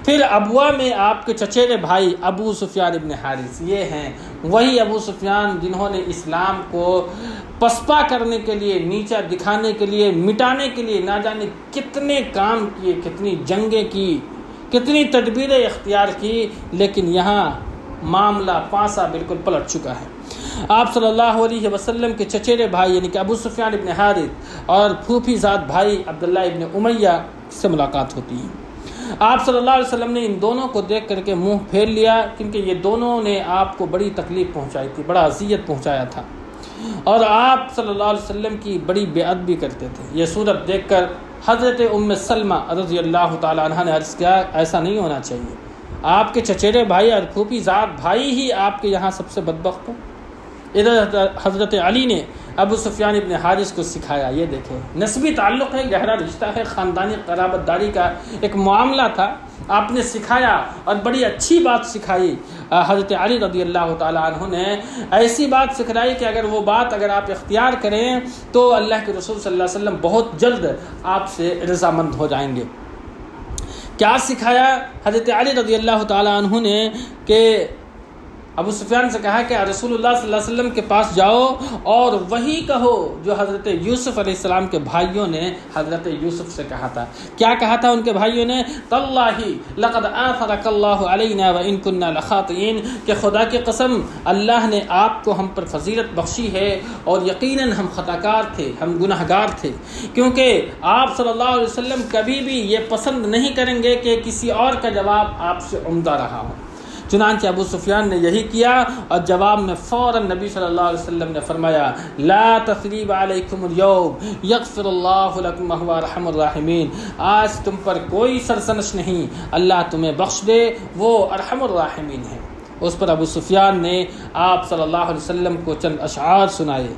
پھر ابوا میں آپ کے چچیرے بھائی ابو سفیان ابن حارث، یہ ہیں وہی ابو سفیان جنہوں نے اسلام کو پسپا کرنے کے لیے، نیچا دکھانے کے لیے، مٹانے کے لیے نہ جانے کتنے کام کیے، کتنی جنگیں کی، کتنی تدبیریں اختیار کی، لیکن یہاں معاملہ پانسا بالکل پلٹ چکا ہے۔ آپ صلی اللہ علیہ وسلم کے چچیرے بھائی یعنی کہ ابو سفیان ابن حارث اور پھوپھی زاد بھائی عبداللہ ابن امیہ سے ملاقات ہوتی ہے۔ آپ صلی اللہ علیہ وسلم نے ان دونوں کو دیکھ کر کے منہ پھیر لیا، کیونکہ یہ دونوں نے آپ کو بڑی تکلیف پہنچائی تھی، بڑا اذیت پہنچایا تھا، اور آپ صلی اللہ علیہ وسلم کی بڑی بے ادبی کرتے تھے۔ یہ صورت دیکھ کر حضرت ام سلمہ رضی اللہ تعالی عنہ نے عرض کیا، ایسا نہیں ہونا چاہیے، آپ کے چچیرے بھائی اور پھوپھی زاد بھائی ہی آپ کے یہاں سب سے بدبخت ہو۔ ادھر حضرت علی نے ابو سفیان ابن حارث کو سکھایا، یہ دیکھیں نسبی تعلق ہے، گہرا رشتہ ہے، خاندانی قرابت داری کا ایک معاملہ تھا، آپ نے سکھایا اور بڑی اچھی بات سکھائی۔ حضرت علی رضی اللہ تعالی عنہ نے ایسی بات سکھلائی کہ اگر وہ بات اگر آپ اختیار کریں تو اللہ کے رسول صلی اللہ علیہ وسلم بہت جلد آپ سے رضامند ہو جائیں گے۔ کیا سکھایا حضرت علی رضی اللہ تعالی عنہ نے کہ ابو سفیان سے کہا کہ رسول اللہ صلی اللہ علیہ وسلم کے پاس جاؤ اور وہی کہو جو حضرت یوسف علیہ السلام کے بھائیوں نے حضرت یوسف سے کہا تھا۔ کیا کہا تھا ان کے بھائیوں نے؟ تاللہ لقد آثرک اللہ علینا وان کنا لخاطئین، کہ خدا کی قسم اللہ نے آپ کو ہم پر فضیلت بخشی ہے اور یقیناً ہم خطاکار تھے، ہم گناہگار تھے، کیونکہ آپ صلی اللہ علیہ وسلم کبھی بھی یہ پسند نہیں کریں گے کہ کسی اور کا جواب آپ سے عمدہ رہا ہو۔ چنانچہ ابو سفیان نے یہی کیا اور جواب میں فوراً نبی صلی اللہ علیہ وسلم نے فرمایا لا تثریب علیکم اليوم یغفر اللہ لکم وہو ارحم الراحمین، آج تم پر کوئی سرزنش نہیں، اللہ تمہیں بخش دے، وہ ارحم الراحمین ہے۔ اس پر ابو سفیان نے آپ صلی اللہ علیہ وسلم کو چند اشعار سنائے۔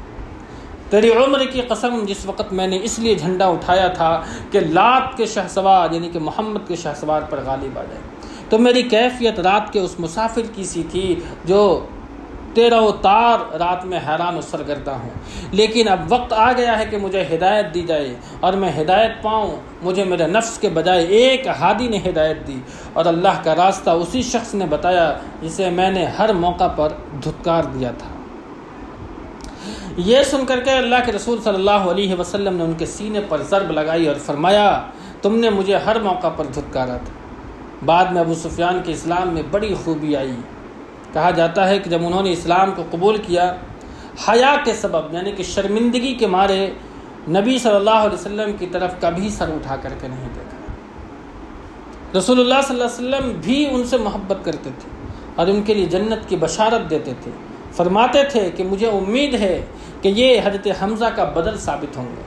تیری عمر کی قسم، جس وقت میں نے اس لیے جھنڈا اٹھایا تھا کہ لات کے شہسوار یعنی کہ محمد کے شہسوار پر غالب آ جائے، تو میری کیفیت رات کے اس مسافر کی سی تھی جو تیرا و تار رات میں حیران و سرگردہ ہوں، لیکن اب وقت آ گیا ہے کہ مجھے ہدایت دی جائے اور میں ہدایت پاؤں۔ مجھے میرے نفس کے بجائے ایک ہادی نے ہدایت دی اور اللہ کا راستہ اسی شخص نے بتایا جسے میں نے ہر موقع پر دھتکار دیا تھا۔ یہ سن کر کے اللہ کے رسول صلی اللہ علیہ وسلم نے ان کے سینے پر ضرب لگائی اور فرمایا تم نے مجھے ہر موقع پر دھتکارا تھا۔ بعد میں ابو سفیان کے اسلام میں بڑی خوبی آئی۔ کہا جاتا ہے کہ جب انہوں نے اسلام کو قبول کیا، حیا کے سبب یعنی کہ شرمندگی کے مارے نبی صلی اللہ علیہ وسلم کی طرف کبھی سر اٹھا کر کے نہیں دیکھا۔ رسول اللہ صلی اللہ علیہ وسلم بھی ان سے محبت کرتے تھے اور ان کے لیے جنت کی بشارت دیتے تھے، فرماتے تھے کہ مجھے امید ہے کہ یہ حضرت حمزہ کا بدل ثابت ہوں گے۔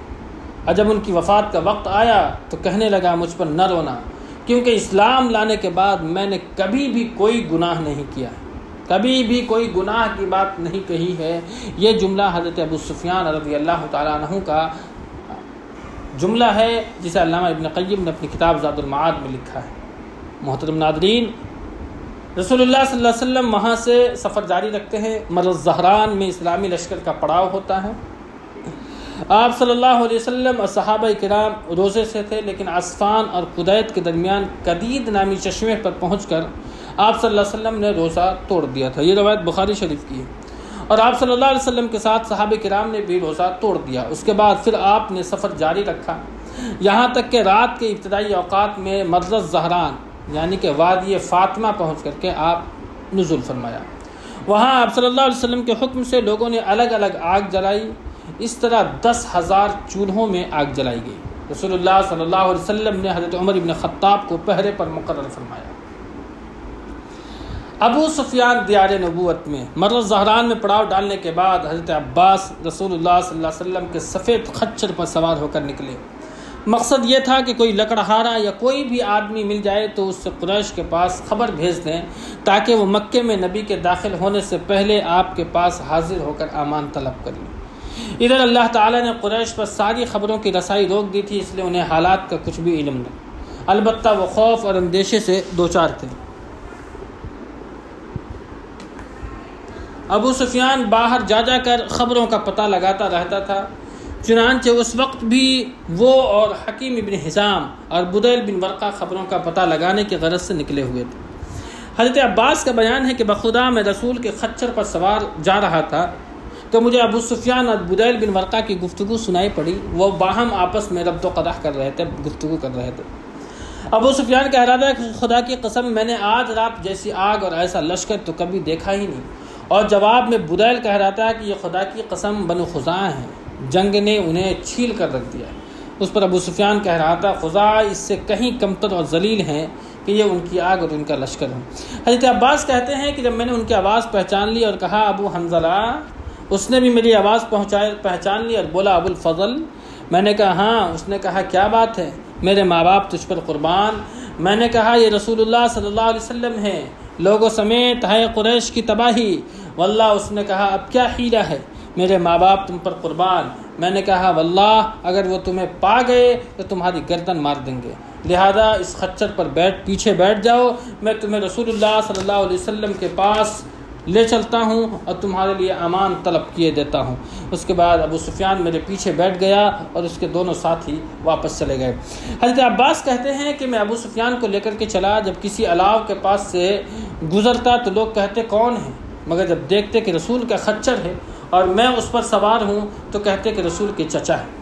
اور جب ان کی وفات کا وقت آیا تو کہنے لگا مجھ پر نہ رونا، کیونکہ اسلام لانے کے بعد میں نے کبھی بھی کوئی گناہ نہیں کیا، کبھی بھی کوئی گناہ کی بات نہیں کہی ہے۔ یہ جملہ حضرت ابو سفیان رضی اللہ تعالیٰ عنہ کا جملہ ہے جسے علامہ ابن قیم نے اپنی کتاب زاد المعاد میں لکھا ہے۔ محترم ناظرین، رسول اللہ صلی اللہ علیہ وسلم وہاں سے سفر جاری رکھتے ہیں۔ مرز زہران میں اسلامی لشکر کا پڑاؤ ہوتا ہے۔ آپ صلی اللہ علیہ وسلم اور صحابہ کرام روزے سے تھے، لیکن عصفان اور قدید کے درمیان قدید نامی چشمے پر پہنچ کر آپ صلی اللہ علیہ وسلم نے روزہ توڑ دیا تھا۔ یہ روایت بخاری شریف کی ہے، اور آپ صلی اللہ علیہ وسلم کے ساتھ صحابہ کرام نے بھی روزہ توڑ دیا۔ اس کے بعد پھر آپ نے سفر جاری رکھا، یہاں تک کہ رات کے ابتدائی اوقات میں مرز زہران یعنی کہ وادی فاطمہ پہنچ کر کے آپ نزول فرمایا۔ وہاں آپ صلی اللہ علیہ وسلم کے حکم سے لوگوں نے الگ الگ آگ جلائی، اس طرح 10,000 چولہوں میں آگ جلائی گئی۔ رسول اللہ صلی اللہ علیہ وسلم نے حضرت عمر بن خطاب کو پہرے پر مقرر فرمایا۔ ابو سفیان دیار نبوت میں مرز زہران میں پڑاؤ ڈالنے کے بعد حضرت عباس رسول اللہ صلی اللہ علیہ وسلم کے سفید خچر پر سوار ہو کر نکلے۔ مقصد یہ تھا کہ کوئی لکڑہارا یا کوئی بھی آدمی مل جائے تو اس سے قریش کے پاس خبر بھیج دیں تاکہ وہ مکے میں نبی کے داخل ہونے سے پہلے آپ کے پاس حاضر ہو کر امان طلب کر لیں۔ ادھر اللہ تعالیٰ نے قریش پر ساری خبروں کی رسائی روک دی تھی، اس لیے انہیں حالات کا کچھ بھی علم نہیں، البتہ وہ خوف اور اندیشے سے دوچار تھے۔ ابو سفیان باہر جا کر خبروں کا پتہ لگاتا رہتا تھا، چنانچہ اس وقت بھی وہ اور حکیم ابن حزام اور بدیل بن ورقہ خبروں کا پتہ لگانے کی غرض سے نکلے ہوئے تھے۔ حضرت عباس کا بیان ہے کہ بخدا میں رسول کے خچر پر سوار جا رہا تھا تو مجھے ابو سفیان اور بدیل بن ورقہ کی گفتگو سنائی پڑی۔ وہ باہم آپس میں رد و قدح کر رہے تھے، گفتگو کر رہے تھے۔ ابو سفیان کہہ رہا تھا کہ خدا کی قسم میں نے آج رات جیسی آگ اور ایسا لشکر تو کبھی دیکھا ہی نہیں، اور جواب میں بدیل کہہ رہا تھا کہ یہ خدا کی قسم بنو خزاعہ ہیں، جنگ نے انہیں چھیل کر رکھ دیا۔ اس پر ابو سفیان کہہ رہا تھا خزاعہ اس سے کہیں کمتر اور ذلیل ہیں کہ یہ ان کی آگ اور ان کا لشکر ہے۔ حضرت عباس کہتے ہیں کہ جب میں نے ان کی آواز پہچان لی اور کہا ابو حنظلہ، اس نے بھی میری آواز پہچان لی اور بولا ابو الفضل۔ میں نے کہا ہاں۔ اس نے کہا کیا بات ہے؟ میرے ماں باپ تجھ پر قربان۔ میں نے کہا یہ رسول اللہ صلی اللہ علیہ وسلم ہے، لوگوں سمیت ہے قریش کی تباہی۔ واللہ اس نے کہا اب کیا حیلہ ہے؟ میرے ماں باپ تم پر قربان۔ میں نے کہا واللہ اگر وہ تمہیں پا گئے تو تمہاری گردن مار دیں گے، لہذا اس خچر پر پیچھے بیٹھ جاؤ، میں تمہیں رسول اللہ صلی اللہ علیہ وسلم کے پاس لے چلتا ہوں اور تمہارے لیے امان طلب کیے دیتا ہوں۔ اس کے بعد ابو سفیان میرے پیچھے بیٹھ گیا اور اس کے دونوں ساتھی واپس چلے گئے۔ حضرت عباس کہتے ہیں کہ میں ابو سفیان کو لے کر کے چلا، جب کسی الاؤ کے پاس سے گزرتا تو لوگ کہتے کون ہے، مگر جب دیکھتے کہ رسول کا خچر ہے اور میں اس پر سوار ہوں تو کہتے کہ رسول کے چچا ہے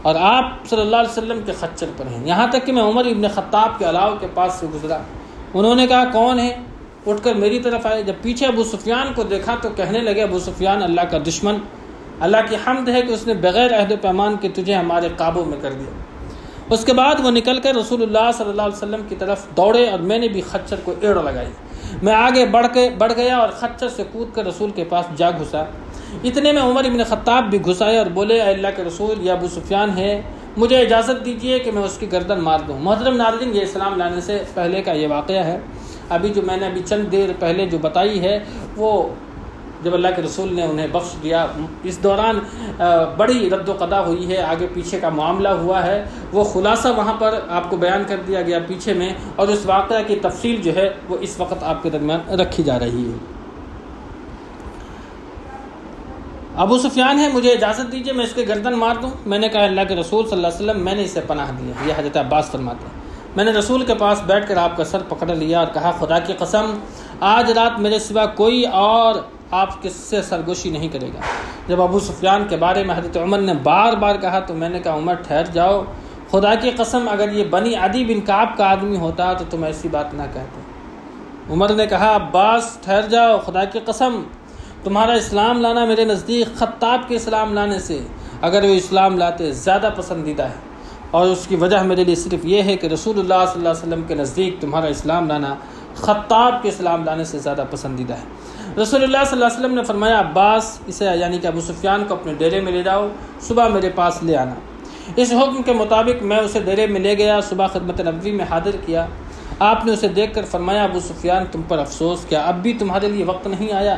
اور آپ صلی اللہ علیہ وسلم کے خچر پر ہیں۔ یہاں تک کہ میں عمر ابن خطاب کے الاؤ کے پاس سے گزرا، انہوں نے کہا کون ہے، اٹھ کر میری طرف آئے۔ جب پیچھے ابو سفیان کو دیکھا تو کہنے لگے ابو سفیان اللہ کا دشمن، اللہ کی حمد ہے کہ اس نے بغیر عہد و پیمان کے تجھے ہمارے قابو میں کر دیا۔ اس کے بعد وہ نکل کر رسول اللہ صلی اللہ علیہ وسلم کی طرف دوڑے اور میں نے بھی خچر کو ایڑ لگائی۔ میں آگے بڑھ گیا اور خچر سے کود کر رسول کے پاس جا گھسا۔ اتنے میں عمر ابن خطاب بھی گھس آئے اور بولے اے اللہ کے رسول، یہ ابو سفیان ہے، مجھے اجازت دیجیے کہ میں اس کی گردن مار دوں۔ محترم ناظرین، یہ اسلام لانے سے پہلے کا یہ واقعہ ہے۔ ابھی جو میں نے چند دیر پہلے جو بتائی ہے وہ جب اللہ کے رسول نے انہیں بخش دیا، اس دوران بڑی رد و قدا ہوئی ہے، آگے پیچھے کا معاملہ ہوا ہے، وہ خلاصہ وہاں پر آپ کو بیان کر دیا گیا پیچھے میں، اور اس واقعہ کی تفصیل جو ہے وہ اس وقت آپ کے درمیان رکھی جا رہی ہے۔ ابو سفیان ہے، مجھے اجازت دیجیے میں اس کے گردن مار دوں۔ میں نے کہا اللہ کے رسول صلی اللہ علیہ وسلم، میں نے اسے پناہ دیا۔ یہ حضرت عباس فرماتے ہیں میں نے رسول کے پاس بیٹھ کر آپ کا سر پکڑ لیا اور کہا خدا کی قسم آج رات میرے سوا کوئی اور آپ کس سے سرگوشی نہیں کرے گا۔ جب ابو سفیان کے بارے میں حضرت عمر نے بار بار کہا تو میں نے کہا عمر ٹھہر جاؤ، خدا کی قسم اگر یہ بنی عدی بن کعب کا آدمی ہوتا تو تم ایسی بات نہ کہتے۔ عمر نے کہا عباس ٹھہر جاؤ، خدا کی قسم تمہارا اسلام لانا میرے نزدیک خطاب کے اسلام لانے سے اگر وہ اسلام لاتے زیادہ پسندیدہ ہے، اور اس کی وجہ میرے لیے صرف یہ ہے کہ رسول اللہ صلی اللہ علیہ وسلم کے نزدیک تمہارا اسلام لانا خطاب کے اسلام لانے سے زیادہ پسندیدہ ہے۔ رسول اللہ صلی اللہ علیہ وسلم نے فرمایا عباس اسے یعنی کہ ابو سفیان کو اپنے ڈیرے میں لے جاؤ، صبح میرے پاس لے آنا۔ اس حکم کے مطابق میں اسے ڈیرے میں لے گیا، صبح خدمت نبوی میں حاضر کیا۔ آپ نے اسے دیکھ کر فرمایا ابو سفیان تم پر افسوس، کیا اب بھی تمہارے لیے وقت نہیں آیا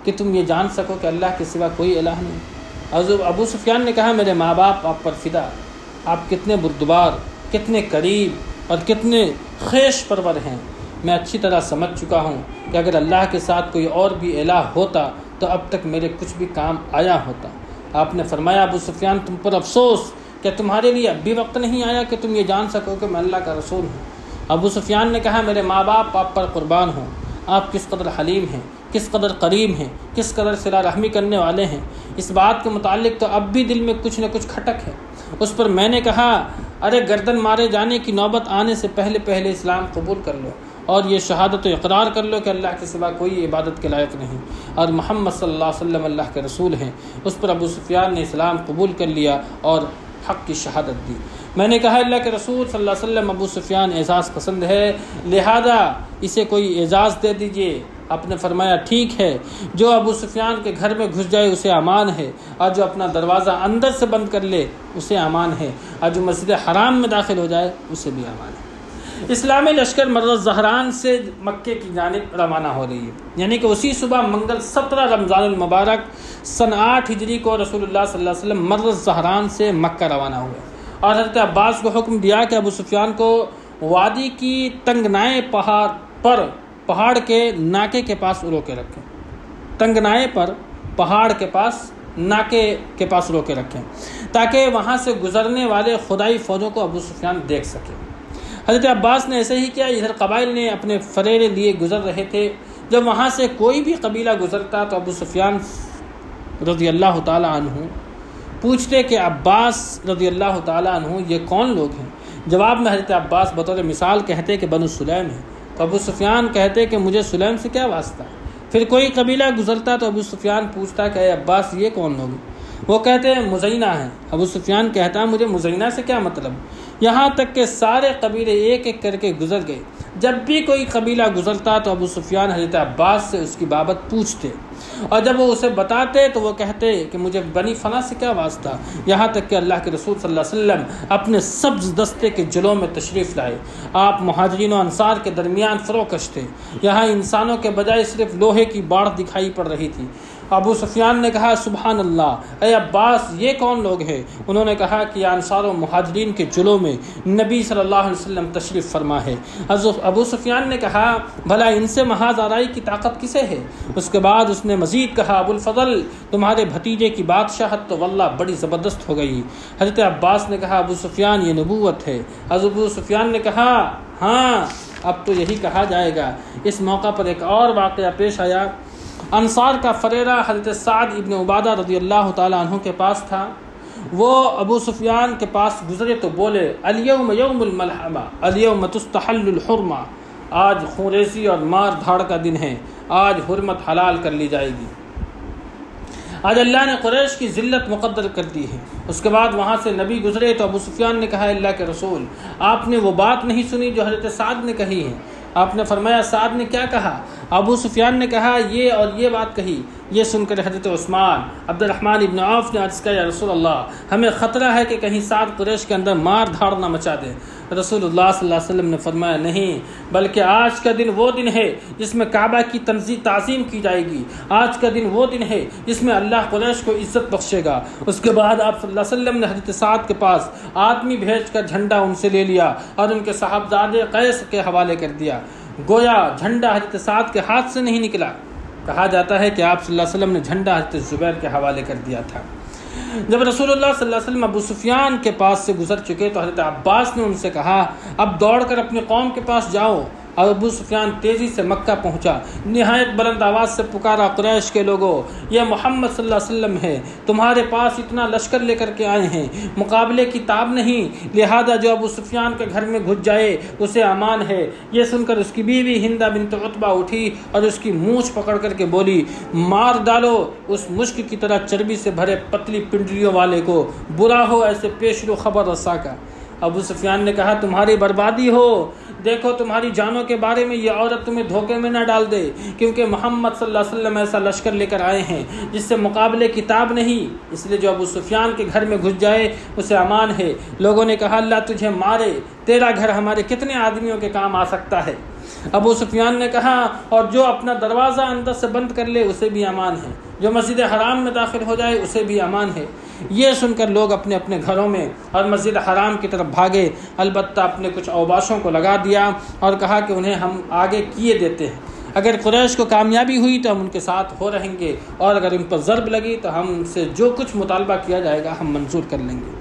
کہ تم یہ جان سکو کہ اللہ کے سوا کوئی الہ نہیں؟ ابو سفیان نے کہا میرے ماں باپ آپ پر فدا، آپ کتنے بردبار، کتنے قریب اور کتنے خیش پرور ہیں۔ میں اچھی طرح سمجھ چکا ہوں کہ اگر اللہ کے ساتھ کوئی اور بھی الہ ہوتا تو اب تک میرے کچھ بھی کام آیا ہوتا۔ آپ نے فرمایا ابو سفیان تم پر افسوس، کہ تمہارے لیے اب بھی وقت نہیں آیا کہ تم یہ جان سکو کہ میں اللہ کا رسول ہوں۔ ابو سفیان نے کہا میرے ماں باپ آپ پر قربان ہوں، آپ کس قدر حلیم ہیں، کس قدر قریب ہیں، کس قدر صلہ رحمی کرنے والے ہیں، اس بات کے متعلق تو اب بھی دل میں کچھ نہ کچھ کھٹک ہے۔ اس پر میں نے کہا ارے گردن مارے جانے کی نوبت آنے سے پہلے اسلام قبول کر لو اور یہ شہادت و اقرار کر لو کہ اللہ کے سوا کوئی عبادت کے لائق نہیں اور محمد صلی اللہ علیہ وسلم اللہ کے رسول ہیں۔ اس پر ابو سفیان نے اسلام قبول کر لیا اور حق کی شہادت دی۔ میں نے کہا اللہ کے رسول صلی اللہ علیہ وسلم ابو سفیان اعزاز پسند ہے، لہذا اسے کوئی اعزاز دے دیجئے۔ آپ نے فرمایا ٹھیک ہے، جو ابو سفیان کے گھر میں گھس جائے اسے امان ہے، اور جو اپنا دروازہ اندر سے بند کر لے اسے امان ہے، اور جو مسجد حرام میں داخل ہو جائے اسے بھی امان ہے۔ اسلامی لشکر مرز زہران سے مکے کی جانب روانہ ہو رہی ہے، یعنی کہ اسی صبح منگل 17 رمضان المبارک سن 8 ہجری کو رسول اللہ صلی اللہ علیہ وسلم مرز زہران سے مکہ روانہ ہوئے، اور حضرت عباس کو حکم دیا کہ ابو سفیان کو وادی کی تنگنائے پہاڑ کے ناکے کے پاس روکے رکھیں۔ تنگنائے پر پہاڑ کے پاس ناکے کے پاس روکے رکھیں تاکہ وہاں سے گزرنے والے خدائی فوجوں کو ابو سفیان دیکھ سکے۔ حضرت عباس نے ایسے ہی کیا، ادھر قبائل نے اپنے فریرے لیے گزر رہے تھے، جب وہاں سے کوئی بھی قبیلہ گزرتا تو ابو سفیان رضی اللہ تعالی عنہ پوچھتے کہ عباس رضی اللہ تعالی عنہ یہ کون لوگ ہیں؟ جواب میں حضرت عباس بطور مثال کہتے کہ بنو سلیم ہیں، تو ابو سفیان کہتے کہ مجھے سلیم سے کیا واسطہ؟ پھر کوئی قبیلہ گزرتا تو ابو سفیان پوچھتا کہ اے عباس یہ کون لوگ ہیں؟ وہ کہتے ہیں مزینہ ہیں۔ ابو سفیان کہتا مجھے مزینہ سے کیا مطلب؟ یہاں تک کہ سارے قبیلے ایک ایک کر کے گزر گئے۔ جب بھی کوئی قبیلہ گزرتا تو ابو سفیان حضرت عباس سے اس کی بابت پوچھتے، اور جب وہ اسے بتاتے تو وہ کہتے کہ مجھے بنی فلاں سے کیا واسطہ؟ یہاں تک کہ اللہ کے رسول صلی اللہ علیہ وسلم اپنے سبز دستے کے جلوں میں تشریف لائے۔ آپ مہاجرین و انصار کے درمیان فروکش تھے۔ یہاں انسانوں کے بجائے صرف لوہے کی باڑ دکھائی پڑ رہی تھی۔ ابو سفیان نے کہا سبحان اللہ، اے عباس یہ کون لوگ ہیں؟ انہوں نے کہا کہ انصار و مہاجرین کے جلوں میں نبی صلی اللہ علیہ وسلم تشریف فرما ہے۔ ابو سفیان نے کہا بھلا ان سے محاذ آرائی کی طاقت کسے ہے؟ اس کے بعد اس نے مزید کہا ابو الفضل تمہارے بھتیجے کی بادشاہت تو واللہ بڑی زبردست ہو گئی۔ حضرت عباس نے کہا ابو سفیان یہ نبوت ہے۔ ابو سفیان نے کہا ہاں اب تو یہی کہا جائے گا۔ اس موقع پر ایک اور واقعہ پیش آیا۔ انصار کا فریرہ حضرت سعد ابن عبادہ رضی اللہ تعالی عنہ کے پاس تھا۔ وہ ابو سفیان کے پاس گزرے تو بولے الیوم یوم الملحمہ الیوم تستحل الحرمہ، آج خونریزی اور مار دھاڑ کا دن ہے، آج حرمت حلال کر لی جائے گی، آج اللہ نے قریش کی ذلت مقدر کر دی ہے۔ اس کے بعد وہاں سے نبی گزرے تو ابو سفیان نے کہا اللہ کے رسول آپ نے وہ بات نہیں سنی جو حضرت سعد نے کہی ہے؟ آپ نے فرمایا سعد نے کیا کہا؟ ابو سفیان نے کہا یہ اور یہ بات کہی۔ یہ سن کر حضرت عثمان عبد الرحمن ابن عوف نے عرض کیا یا رسول اللہ ہمیں خطرہ ہے کہ کہیں سعد قریش کے اندر مار دھاڑ نہ مچا دے۔ رسول اللہ صلی اللہ علیہ وسلم نے فرمایا نہیں، بلکہ آج کا دن وہ دن ہے جس میں کعبہ کی تعظیم کی جائے گی، آج کا دن وہ دن ہے جس میں اللہ قریش کو عزت بخشے گا۔ اس کے بعد آپ صلی اللہ علیہ وسلم نے حضرت سعد کے پاس آدمی بھیج کر جھنڈا ان سے لے لیا اور ان کے صاحبزادے قیس کے حوالے کر دیا۔ گویا جھنڈا حضرت سعد کے ہاتھ سے نہیں نکلا۔ کہا جاتا ہے کہ آپ صلی اللہ علیہ وسلم نے جھنڈا حضرت زبیر کے حوالے کر دیا تھا۔ جب رسول اللہ صلی اللہ علیہ وسلم ابو سفیان کے پاس سے گزر چکے تو حضرت عباس نے ان سے کہا اب دوڑ کر اپنی قوم کے پاس جاؤ۔ اور ابو سفیان تیزی سے مکہ پہنچا، نہایت بلند آواز سے پکارا قریش کے لوگوں یہ محمد صلی اللہ علیہ وسلم ہے، تمہارے پاس اتنا لشکر لے کر کے آئے ہیں، مقابلے کی تاب نہیں، لہذا جو ابو سفیان کے گھر میں گھس جائے اسے امان ہے۔ یہ سن کر اس کی بیوی ہندہ بنت عتبہ اٹھی اور اس کی مونچھ پکڑ کر کے بولی مار ڈالو اس مشک کی طرح چربی سے بھرے پتلی پنڈلیوں والے کو، برا ہو ایسے پیشرو خبر رسا کا۔ ابو سفیان نے کہا تمہاری بربادی ہو، دیکھو تمہاری جانوں کے بارے میں یہ عورت تمہیں دھوکے میں نہ ڈال دے، کیونکہ محمد صلی اللہ علیہ وسلم ایسا لشکر لے کر آئے ہیں جس سے مقابلے کی تاب نہیں، اس لیے جو ابو سفیان کے گھر میں گھس جائے اسے امان ہے۔ لوگوں نے کہا اللہ تجھے مارے، تیرا گھر ہمارے کتنے آدمیوں کے کام آ سکتا ہے؟ ابو سفیان نے کہا اور جو اپنا دروازہ اندر سے بند کر لے اسے بھی امان ہے، جو مسجد حرام میں داخل ہو جائے اسے بھی امان ہے۔ یہ سن کر لوگ اپنے اپنے گھروں میں اور مسجد حرام کی طرف بھاگے، البتہ اپنے کچھ اوباشوں کو لگا دیا اور کہا کہ انہیں ہم آگے کیے دیتے ہیں، اگر قریش کو کامیابی ہوئی تو ہم ان کے ساتھ ہو رہیں گے، اور اگر ان پر ضرب لگی تو ہم سے جو کچھ مطالبہ کیا جائے گا ہم منظور کر لیں گے۔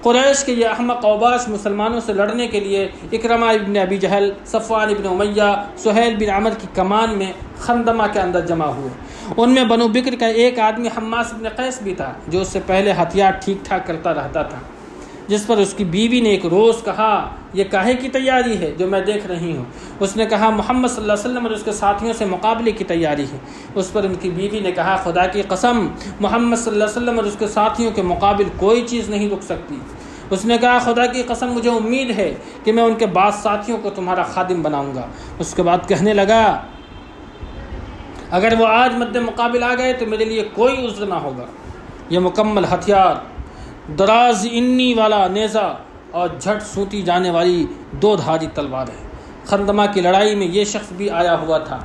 قریش کے یہ احمق اوباش مسلمانوں سے لڑنے کے لیے اکرمہ ابن ابی جہل، صفوان ابن امیہ، سہیل بن عمر کی کمان میں خندمہ کے اندر جمع ہوئے۔ ان میں بنو بکر کا ایک آدمی حماس بن قیس بھی تھا جو اس سے پہلے ہتھیار ٹھیک ٹھاک کرتا رہتا تھا، جس پر اس کی بیوی نے ایک روز کہا یہ کاہے کی تیاری ہے جو میں دیکھ رہی ہوں؟ اس نے کہا محمد صلی اللہ علیہ وسلم اور اس کے ساتھیوں سے مقابلے کی تیاری ہے۔ اس پر ان کی بیوی نے کہا خدا کی قسم محمد صلی اللہ علیہ وسلم اور اس کے ساتھیوں کے مقابل کوئی چیز نہیں رک سکتی۔ اس نے کہا خدا کی قسم مجھے امید ہے کہ میں ان کے بعض ساتھیوں کو تمہارا خادم بناؤں گا۔ اس کے بعد کہنے لگا اگر وہ آج مد مقابل آ گئے تو میرے لیے کوئی عذر نہ ہوگا۔ یہ مکمل ہتھیار، دراز انی والا نیزہ اور جھٹ سوتی جانے والی 2 دھاری تلوار ہے۔ خندمہ کی لڑائی میں یہ شخص بھی آیا ہوا تھا۔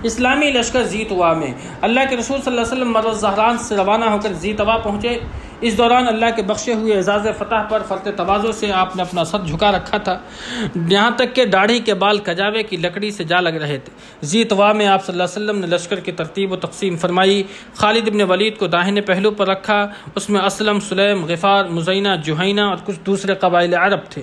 اسلامی لشکر زی طوا میں اللہ کے رسول صلی اللہ علیہ وسلم مرو زہران سے روانہ ہو کر زی طوا پہنچے۔ اس دوران اللہ کے بخشے ہوئے اعزاز فتح پر فرط تواضع سے آپ نے اپنا سر جھکا رکھا تھا، یہاں تک کہ داڑھی کے بال کجاوے کی لکڑی سے جا لگ رہے تھے۔ ذی طوا میں آپ صلی اللہ علیہ وسلم نے لشکر کی ترتیب و تقسیم فرمائی۔ خالد بن ولید کو داہنے پہلو پر رکھا، اس میں اسلم، سلیم، غفار، مزینہ، جوہینہ اور کچھ دوسرے قبائل عرب تھے،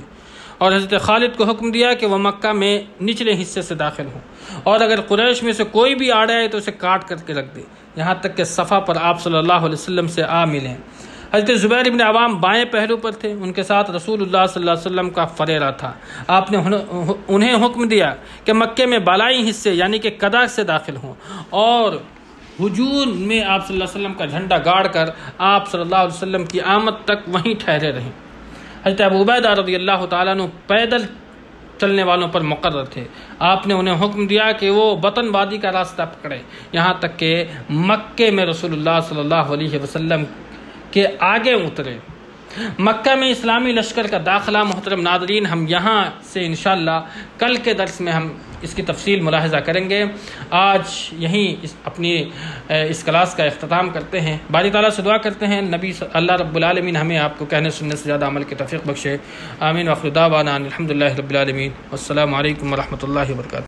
اور حضرت خالد کو حکم دیا کہ وہ مکہ میں نچلے حصے سے داخل ہوں، اور اگر قریش میں سے کوئی بھی آ رہا ہے تو اسے کاٹ کر کے رکھ دے، یہاں تک کہ صفا پر آپ صلی اللہ علیہ وسلم سے آ ملیں۔ حضرت زبیر بن عوام بائیں پہلو پر تھے، ان کے ساتھ رسول اللہ صلی اللہ علیہ وسلم کا فریرہ تھا۔ آپ نے انہیں حکم دیا کہ مکے میں بالائی حصے یعنی کہ قدا سے داخل ہوں، اور ہجون میں آپ صلی اللہ علیہ وسلم کا جھنڈا گاڑ کر آپ صلی اللہ علیہ وسلم کی آمد تک وہیں ٹھہرے رہیں۔ حضرت ابو عبیدہ رضی اللہ تعالیٰ عنہ پیدل چلنے والوں پر مقرر تھے، آپ نے انہیں حکم دیا کہ وہ بطن وادی کا راستہ پکڑے، یہاں تک کہ مکے میں رسول اللہ صلی اللہ علیہ وسلم کے آگے اترے۔ مکہ میں اسلامی لشکر کا داخلہ، محترم ناظرین، ہم یہاں سے انشاءاللہ کل کے درس میں ہم اس کی تفصیل ملاحظہ کریں گے۔ آج یہیں اپنی اس کلاس کا اختتام کرتے ہیں۔ باری تعالیٰ سے دعا کرتے ہیں نبی اللہ رب العالمین ہمیں آپ کو کہنے سننے سے زیادہ عمل کی توفیق بخشے۔ آمین۔ وآخر دعوانا الحمدللہ رب العالمین۔ والسلام علیکم ورحمۃ اللہ وبرکاتہ۔